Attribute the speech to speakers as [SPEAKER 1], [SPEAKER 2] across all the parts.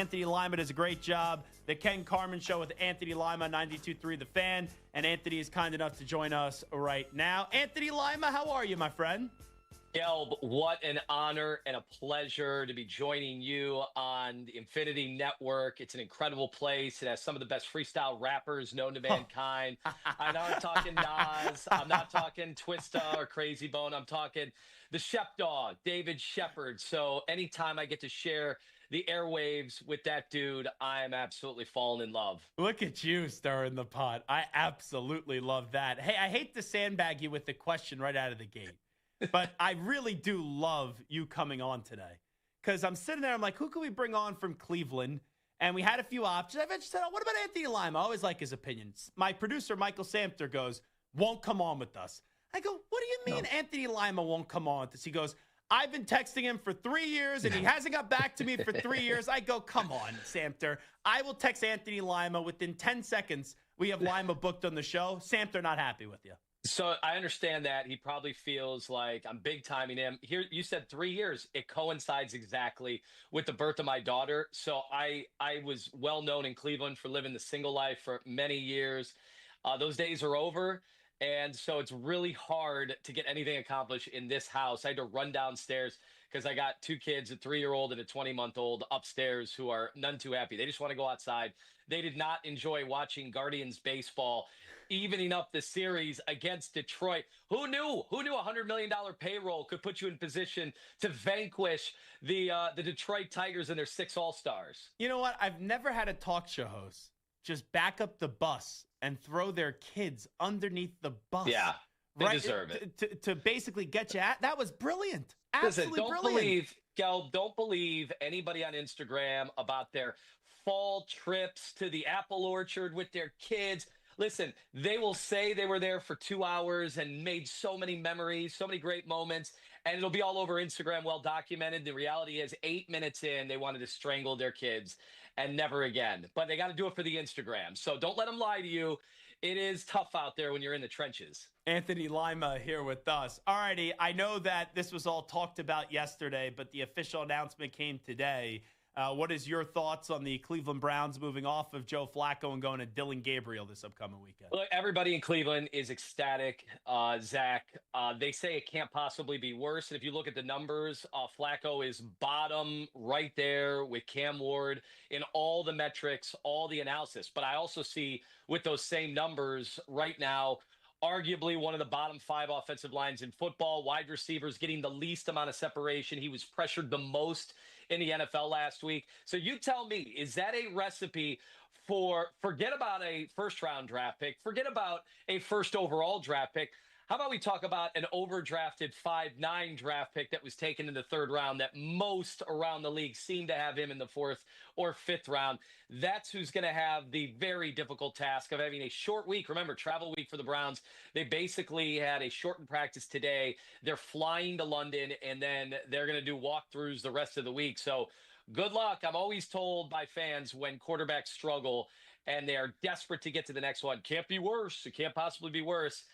[SPEAKER 1] Anthony Lima does a great job. The Ken Carman Show with Anthony Lima, 92.3 The Fan. And Anthony is kind enough to join us right now. Anthony Lima, how are you, my friend?
[SPEAKER 2] Gelb, what an honor and a pleasure to be joining you on the Infinity Network. It's an incredible place. It has some of the best freestyle rappers known to mankind. I'm not talking Nas. I'm not talking Twista or Crazy Bone. I'm talking the Shep Dog, David Shepard. So anytime I get to share the airwaves with that dude, I am absolutely falling in love.
[SPEAKER 1] Look at you stirring the pot. I absolutely love that. Hey, I hate to sandbag you with the question right out of the gate. But I really do love you coming on today because I'm sitting there. I'm like, who can we bring on from Cleveland? And we had a few options. I eventually said, oh, what about Anthony Lima? I always like his opinions. My producer, Michael Samter, goes, won't come on with us. I go, what do you mean Anthony Lima won't come on with us? He goes, I've been texting him for 3 years, and he hasn't got back to me for 3 years. I go, come on, Samter. I will text Anthony Lima. Within 10 seconds, we have Lima booked on the show. Samter not happy with you.
[SPEAKER 2] So I understand that he probably feels like I'm big timing him. Here, you said 3 years. It coincides exactly with the birth of my daughter. So I was well known in Cleveland for living the single life for many years. Those days are over. And so it's really hard to get anything accomplished in this house. I had to run downstairs because I got two kids, a 3-year-old and a 20-month-old upstairs who are none too happy. They just want to go outside. They did not enjoy watching Guardians baseball, evening up the series against Detroit. Who knew? Who knew a $100 million payroll could put you in position to vanquish the Detroit Tigers and their 6 All-Stars?
[SPEAKER 1] You know what? I've never had a talk show host just back up the bus and throw their kids underneath the bus.
[SPEAKER 2] Yeah, they deserve it.
[SPEAKER 1] To basically get you at. That was brilliant. Absolutely
[SPEAKER 2] Listen,
[SPEAKER 1] brilliant.
[SPEAKER 2] don't believe anybody on Instagram about their fall trips to the apple orchard with their kids. Listen, they will say they were there for 2 hours and made so many memories, so many great moments, and it'll be all over Instagram, well documented. The reality is 8 minutes in, they wanted to strangle their kids and never again. But they got to do it for the Instagram. So don't let them lie to you. It is tough out there when you're in the trenches.
[SPEAKER 1] Anthony Lima here with us. All righty, I know that this was all talked about yesterday, but the official announcement came today. What is your thoughts on the Cleveland Browns moving off of Joe Flacco and going to Dillon Gabriel this upcoming weekend?
[SPEAKER 2] Look, everybody in Cleveland is ecstatic, Zach. They say it can't possibly be worse. And if you look at the numbers, Flacco is bottom right there with Cam Ward in all the metrics, all the analysis. But I also see with those same numbers right now, arguably one of the bottom 5 offensive lines in football, wide receivers getting the least amount of separation. He was pressured the most in the NFL last week. So you tell me, is that a recipe for forget about a first-round draft pick, forget about a first overall draft pick? How about we talk about an overdrafted 5'9" draft pick that was taken in the 3rd round that most around the league seem to have him in the 4th or 5th round? That's who's going to have the very difficult task of having a short week. Remember, travel week for the Browns. They basically had a shortened practice today. They're flying to London, and then they're going to do walkthroughs the rest of the week. So good luck. I'm always told by fans when quarterbacks struggle and they are desperate to get to the next one. Can't be worse. It can't possibly be worse.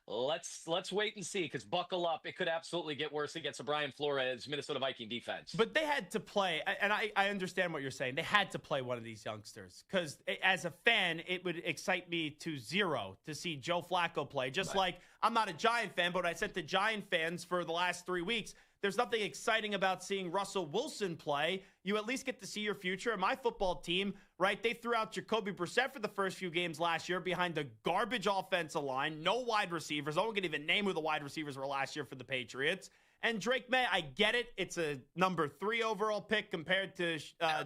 [SPEAKER 2] Let's wait and see, because buckle up. It could absolutely get worse against a Brian Flores Minnesota Viking defense.
[SPEAKER 1] But they had to play, and I understand what you're saying. They had to play one of these youngsters because as a fan, it would excite me to zero to see Joe Flacco play. Just right. Like I'm not a Giant fan, but I said to Giant fans for the last 3 weeks, there's nothing exciting about seeing Russell Wilson play. You at least get to see your future. And my football team, right, they threw out Jacoby Brissett for the first few games last year behind a garbage offensive line, no wide receivers. No one can even name who the wide receivers were last year for the Patriots. And Drake May, I get it. It's a number 3 overall pick compared to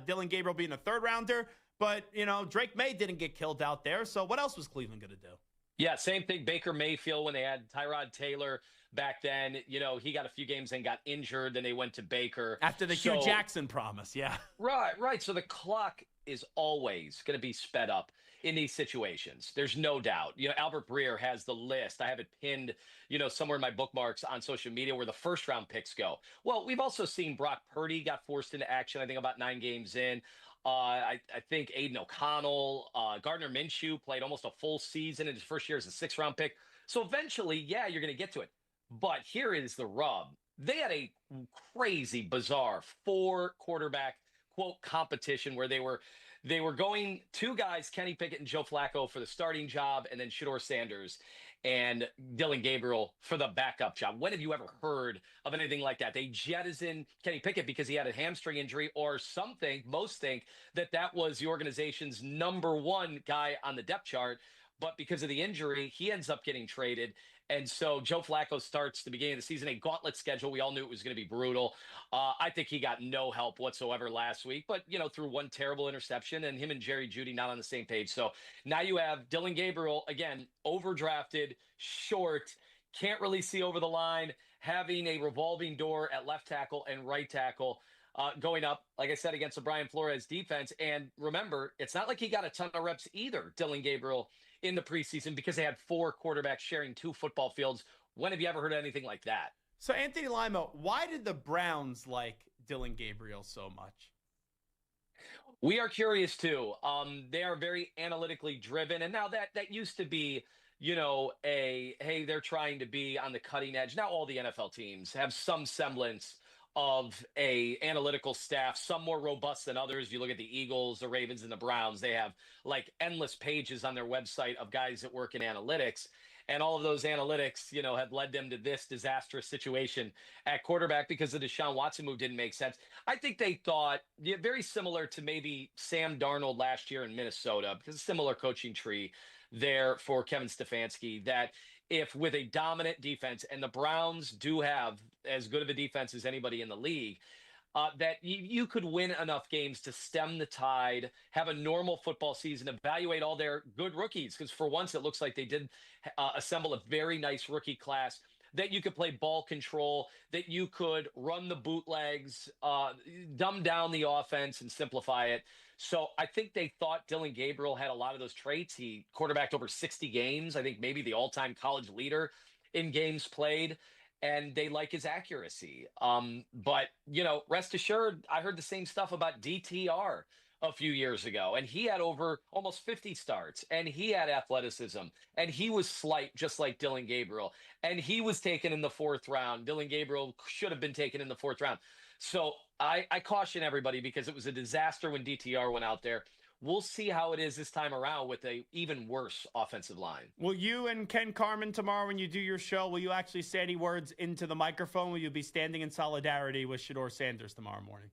[SPEAKER 1] Dillon Gabriel being a 3rd rounder. But, you know, Drake May didn't get killed out there. So what else was Cleveland going to do?
[SPEAKER 2] Yeah, same thing. Baker Mayfield, when they had Tyrod Taylor back then, you know, he got a few games and got injured. Then they went to Baker.
[SPEAKER 1] After the Hugh Jackson promise, yeah.
[SPEAKER 2] Right. So the clock is always going to be sped up in these situations. There's no doubt. You know, Albert Breer has the list. I have it pinned, you know, somewhere in my bookmarks on social media where the first round picks go. Well, we've also seen Brock Purdy got forced into action, I think about 9 games in. I think Aiden O'Connell, Gardner Minshew played almost a full season in his first year as a 6th round pick. So eventually, yeah, you're going to get to it. But here is the rub. They had a crazy, bizarre 4 quarterback quote competition where they were going two guys, Kenny Pickett and Joe Flacco, for the starting job, and then Shedeur Sanders and Dillon Gabriel for the backup job. When have you ever heard of anything like that? They jettison Kenny Pickett because he had a hamstring injury, or most think that was the organization's number one guy on the depth chart. But because of the injury, he ends up getting traded. And so Joe Flacco starts the beginning of the season, a gauntlet schedule. We all knew it was going to be brutal. I think he got no help whatsoever last week, but, through one terrible interception, and him and Jerry Jeudy not on the same page. So now you have Dillon Gabriel, again, overdrafted, short, can't really see over the line, having a revolving door at left tackle and right tackle. Going up, like I said, against the Brian Flores defense. And remember, it's not like he got a ton of reps either, Dillon Gabriel, in the preseason, because they had 4 quarterbacks sharing 2 football fields. When have you ever heard anything like that?
[SPEAKER 1] So, Anthony Lima, why did the Browns like Dillon Gabriel so much?
[SPEAKER 2] We are curious too. They are very analytically driven, and now that used to be, hey, they're trying to be on the cutting edge. Now all the NFL teams have some semblance of a analytical staff, some more robust than others. You look at the Eagles, the Ravens, and the Browns, they have like endless pages on their website of guys that work in analytics. And all of those analytics, have led them to this disastrous situation at quarterback because the Deshaun Watson move didn't make sense. I think they thought, very similar to maybe Sam Darnold last year in Minnesota, because a similar coaching tree there for Kevin Stefanski, that if with a dominant defense, and the Browns do have as good of a defense as anybody in the league, that you could win enough games to stem the tide, have a normal football season, evaluate all their good rookies, because for once it looks like they did assemble a very nice rookie class, that you could play ball control, that you could run the bootlegs, dumb down the offense and simplify it. So I think they thought Dillon Gabriel had a lot of those traits. He quarterbacked over 60 games, I think maybe the all-time college leader in games played, and they like his accuracy. But, rest assured, I heard the same stuff about DTR a few years ago, and he had over almost 50 starts, and he had athleticism, and he was slight, just like Dillon Gabriel, and he was taken in the 4th round. Dillon Gabriel should have been taken in the 4th round. So I caution everybody, because it was a disaster when DTR went out there. We'll see how it is this time around with a even worse offensive line.
[SPEAKER 1] Will you and Ken Carman tomorrow, when you do your show, will you actually say any words into the microphone? Will you be standing in solidarity with Shedeur Sanders tomorrow morning?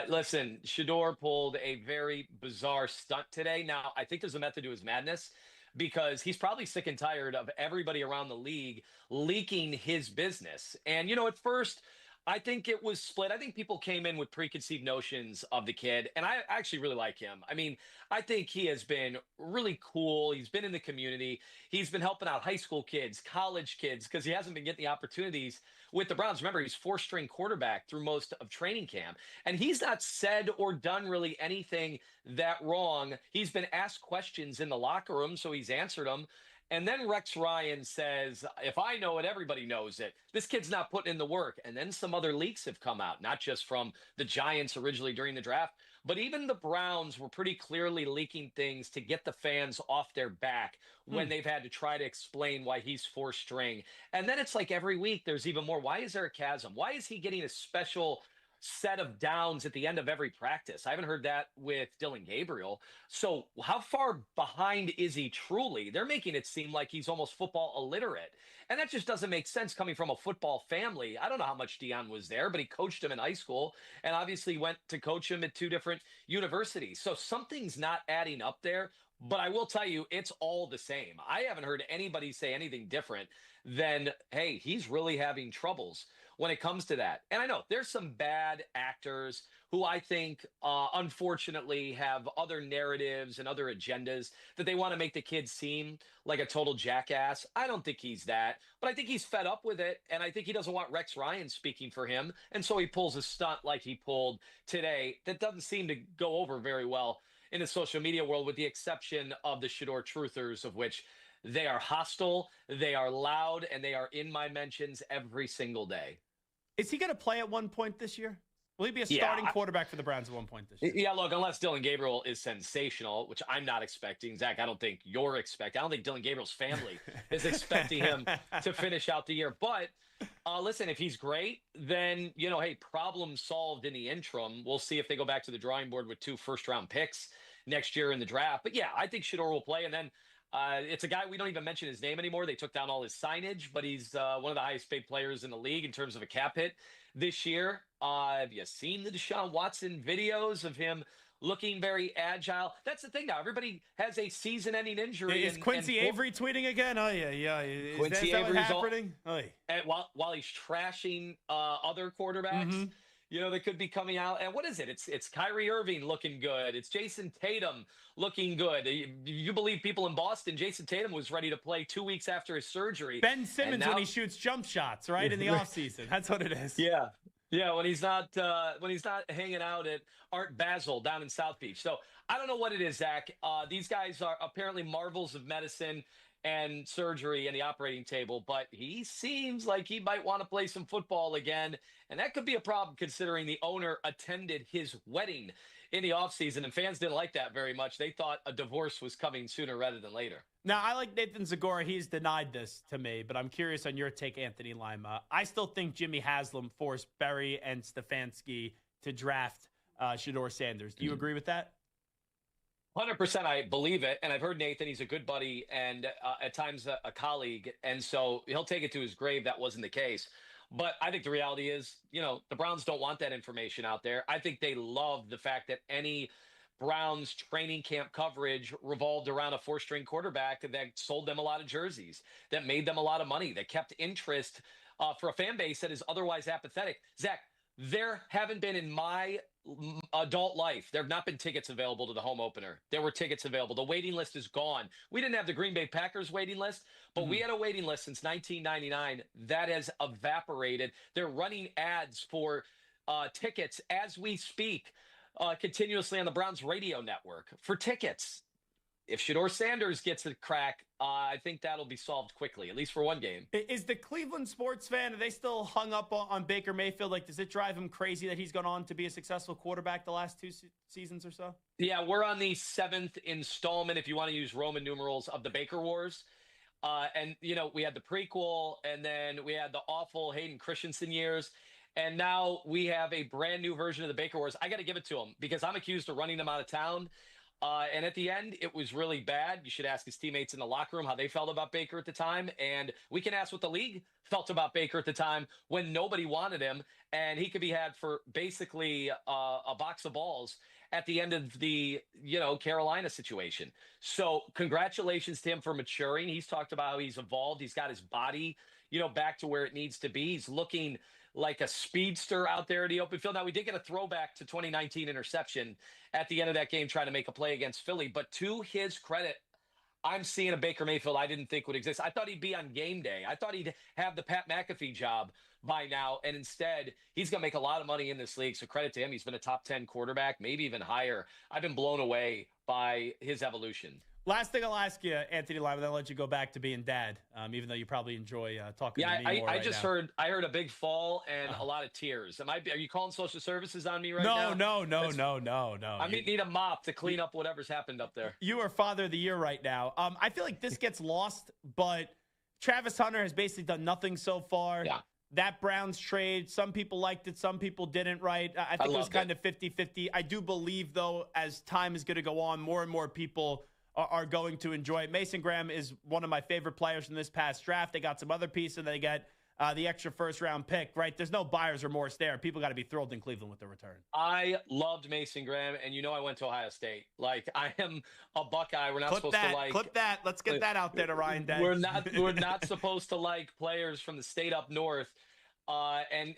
[SPEAKER 2] Listen, Shedeur pulled a very bizarre stunt today. Now, I think there's a method to his madness, because he's probably sick and tired of everybody around the league leaking his business. And, at first, I think it was split. I think people came in with preconceived notions of the kid, and I actually really like him. I mean, I think he has been really cool. He's been in the community. He's been helping out high school kids, college kids, because he hasn't been getting the opportunities with the Browns. Remember, he's 4th-string quarterback through most of training camp, and he's not said or done really anything that wrong. He's been asked questions in the locker room, so he's answered them. And then Rex Ryan says, if I know it, everybody knows it. This kid's not putting in the work. And then some other leaks have come out, not just from the Giants originally during the draft, but even the Browns were pretty clearly leaking things to get the fans off their back when they've had to try to explain why he's 4th-string. And then it's like every week there's even more. Why is there a chasm? Why is he getting a special set of downs at the end of every practice? I haven't heard that with Dillon Gabriel. So how far behind is he truly? They're making it seem like he's almost football illiterate. And that just doesn't make sense coming from a football family. I don't know how much Deion was there, but he coached him in high school and obviously went to coach him at 2 different universities. So something's not adding up there. But I will tell you, it's all the same. I haven't heard anybody say anything different than, hey, he's really having troubles when it comes to that. And I know there's some bad actors who I think, unfortunately, have other narratives and other agendas that they want to make the kid seem like a total jackass. I don't think he's that, but I think he's fed up with it. And I think he doesn't want Rex Ryan speaking for him. And so he pulls a stunt like he pulled today that doesn't seem to go over very well in the social media world, with the exception of the Shedeur truthers, of which they are hostile, they are loud, and they are in my mentions every single day.
[SPEAKER 1] Is he going to play at one point this year? Will he be a starting quarterback for the Browns at one point this year?
[SPEAKER 2] Yeah, look, unless Dillon Gabriel is sensational, which I'm not expecting. Zach, I don't think you're expecting. I don't think Dillon Gabriel's family is expecting him to finish out the year. But Listen, if he's great, then, hey, problem solved in the interim. We'll see if they go back to the drawing board with 2 first-round picks next year in the draft. But yeah, I think Shedeur will play. And then it's a guy we don't even mention his name anymore. They took down all his signage, but he's one of the highest paid players in the league in terms of a cap hit this year. Have you seen the Deshaun Watson videos of him looking very agile? That's the thing now. Everybody has a season-ending injury.
[SPEAKER 1] Is Quincy Avery tweeting again? Oh, yeah.
[SPEAKER 2] Quincy
[SPEAKER 1] is that
[SPEAKER 2] Avery's
[SPEAKER 1] what's happening?
[SPEAKER 2] and while he's trashing other quarterbacks, that could be coming out. And what is it? It's Kyrie Irving looking good. It's Jason Tatum looking good. You believe people in Boston? Jason Tatum was ready to play 2 weeks after his surgery.
[SPEAKER 1] Ben Simmons when he shoots jump shots, right, in the offseason. That's what it is.
[SPEAKER 2] Yeah. Yeah, when he's not hanging out at Art Basel down in South Beach. So I don't know what it is, Zach. These guys are apparently marvels of medicine and surgery and the operating table, but he seems like he might want to play some football again, and that could be a problem considering the owner attended his wedding in the offseason, and fans didn't like that very much. They thought a divorce was coming sooner rather than later.
[SPEAKER 1] Now, I like Nathan Zagora. He's denied this to me, but I'm curious on your take, Anthony Lima. I still think Jimmy Haslam forced Berry and Stefanski to draft Shedeur Sanders. Do you agree with that?
[SPEAKER 2] 100%, I believe it. And I've heard Nathan, he's a good buddy and at times a colleague. And so he'll take it to his grave. That wasn't the case. But I think the reality is, the Browns don't want that information out there. I think they love the fact that any Browns training camp coverage revolved around a 4-string quarterback that sold them a lot of jerseys, that made them a lot of money, that kept interest for a fan base that is otherwise apathetic. Zach, there haven't been in my adult life, there have not been tickets available to the home opener. There were tickets available. The waiting list is gone. We didn't have the Green Bay Packers waiting list, but we had a waiting list since 1999. That has evaporated. They're running ads for tickets as we speak continuously on the Browns radio network for tickets. If Shedeur Sanders gets a crack, I think that'll be solved quickly, at least for one game.
[SPEAKER 1] Is the Cleveland sports fan, are they still hung up on Baker Mayfield? Like, does it drive him crazy that he's gone on to be a successful quarterback the last 2 seasons or so?
[SPEAKER 2] Yeah, we're on the 7th installment, if you want to use Roman numerals, of the Baker Wars. And, we had the prequel, and then we had the awful Hayden Christensen years. And now we have a brand new version of the Baker Wars. I got to give it to him because I'm accused of running them out of town. And at the end, it was really bad. You should ask his teammates in the locker room how they felt about Baker at the time. And we can ask what the league felt about Baker at the time when nobody wanted him. And he could be had for basically a box of balls at the end of the, Carolina situation. So congratulations to him for maturing. He's talked about how he's evolved. He's got his body, back to where it needs to be. He's looking like a speedster out there in the open field. Now, we did get a throwback to 2019 interception at the end of that game trying to make a play against Philly. But to his credit, I'm seeing a Baker Mayfield I didn't think would exist. I thought he'd be on game day. I thought he'd have the Pat McAfee job by now. And instead, he's going to make a lot of money in this league. So credit to him. He's been a top 10 quarterback, maybe even higher. I've been blown away by his evolution.
[SPEAKER 1] Last thing I'll ask you, Anthony Lima, then I'll let you go back to being dad, even though you probably enjoy talking to me more
[SPEAKER 2] I
[SPEAKER 1] right
[SPEAKER 2] just
[SPEAKER 1] now.
[SPEAKER 2] I heard a big fall and a lot of tears. Are you calling social services on me right now?
[SPEAKER 1] No.
[SPEAKER 2] I need a mop to clean up whatever's happened up there.
[SPEAKER 1] You are father of the year right now. I feel like this gets lost, but Travis Hunter has basically done nothing so far.
[SPEAKER 2] Yeah.
[SPEAKER 1] That Browns trade, some people liked it, some people didn't, right? I think it was kind of 50-50. I do believe, though, as time is going to go on, more and more people are going to enjoy it. Mason Graham is one of my favorite players from this past draft. They got some other pieces. They get the extra first-round pick, right? There's no buyer's remorse there. People got to be thrilled in Cleveland with the return.
[SPEAKER 2] I loved Mason Graham, and I went to Ohio State. Like, I am a Buckeye. We're not supposed to like.
[SPEAKER 1] Clip that. Let's get that out there to Ryan Day.
[SPEAKER 2] We're not supposed to like players from the state up north. And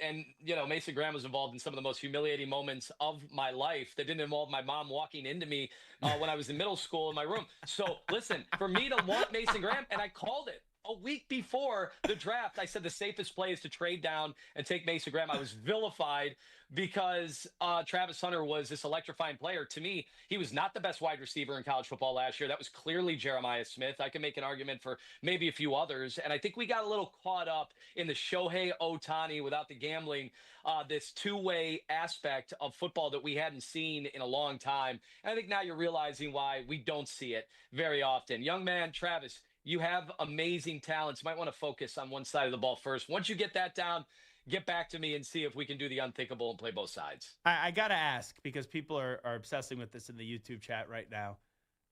[SPEAKER 2] Mason Graham was involved in some of the most humiliating moments of my life that didn't involve my mom walking into me when I was in middle school in my room. So listen, for me to want Mason Graham, and I called it a week before the draft, I said the safest play is to trade down and take Mason Graham. I was vilified because Travis Hunter was this electrifying player. To me, he was not the best wide receiver in college football last year. That was clearly Jeremiah Smith. I can make an argument for maybe a few others. And I think we got a little caught up in the Shohei Ohtani without the gambling, this two-way aspect of football that we hadn't seen in a long time. And I think now you're realizing why we don't see it very often. Young man, Travis, you have amazing talents. You might want to focus on one side of the ball first. Once you get that down, get back to me and see if we can do the unthinkable and play both sides.
[SPEAKER 1] I got to ask, because people are obsessing with this in the YouTube chat right now.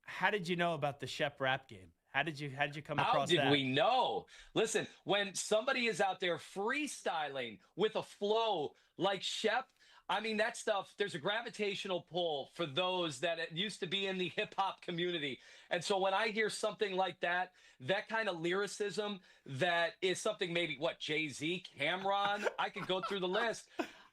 [SPEAKER 1] How did you know about the Shep rap game? How did you come across that?
[SPEAKER 2] How did we know? Listen, when somebody is out there freestyling with a flow like Shep, I mean, that stuff, there's a gravitational pull for those that used to be in the hip hop community. And so when I hear something like that, that kind of lyricism, that is something maybe, what, Jay-Z, Cameron, I could go through the list.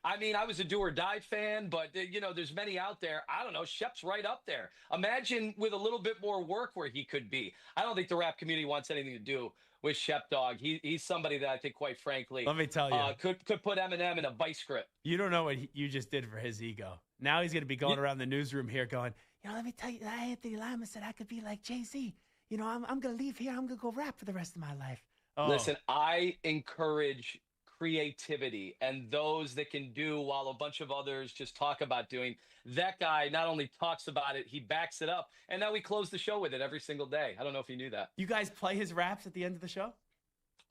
[SPEAKER 2] I mean, I was a do or die fan, but there's many out there. I don't know. Shep's right up there. Imagine with a little bit more work where he could be. I don't think the rap community wants anything to do with Shep Dog. He's somebody that I think, quite frankly,
[SPEAKER 1] let me tell you,
[SPEAKER 2] could put Eminem in a vice grip.
[SPEAKER 1] You don't know what you just did for his ego. Now he's going to be going around the newsroom here going, let me tell you, Anthony Lima said I could be like Jay-Z. I'm going to leave here. I'm going to go rap for the rest of my life. Oh.
[SPEAKER 2] Listen, I encourage creativity and those that can do while a bunch of others just talk about doing. That guy not only talks about it, he backs it up. And now we close the show with it every single day. I don't know if you knew that.
[SPEAKER 1] You guys play his raps at the end of the show?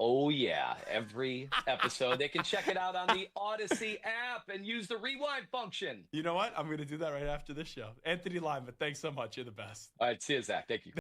[SPEAKER 2] Oh, yeah. Every episode. They can check it out on the Odyssey app and use the rewind function.
[SPEAKER 1] You know what? I'm going to do that right after this show. Anthony Lima, thanks so much. You're the best.
[SPEAKER 2] All right. See you, Zach. Thank you.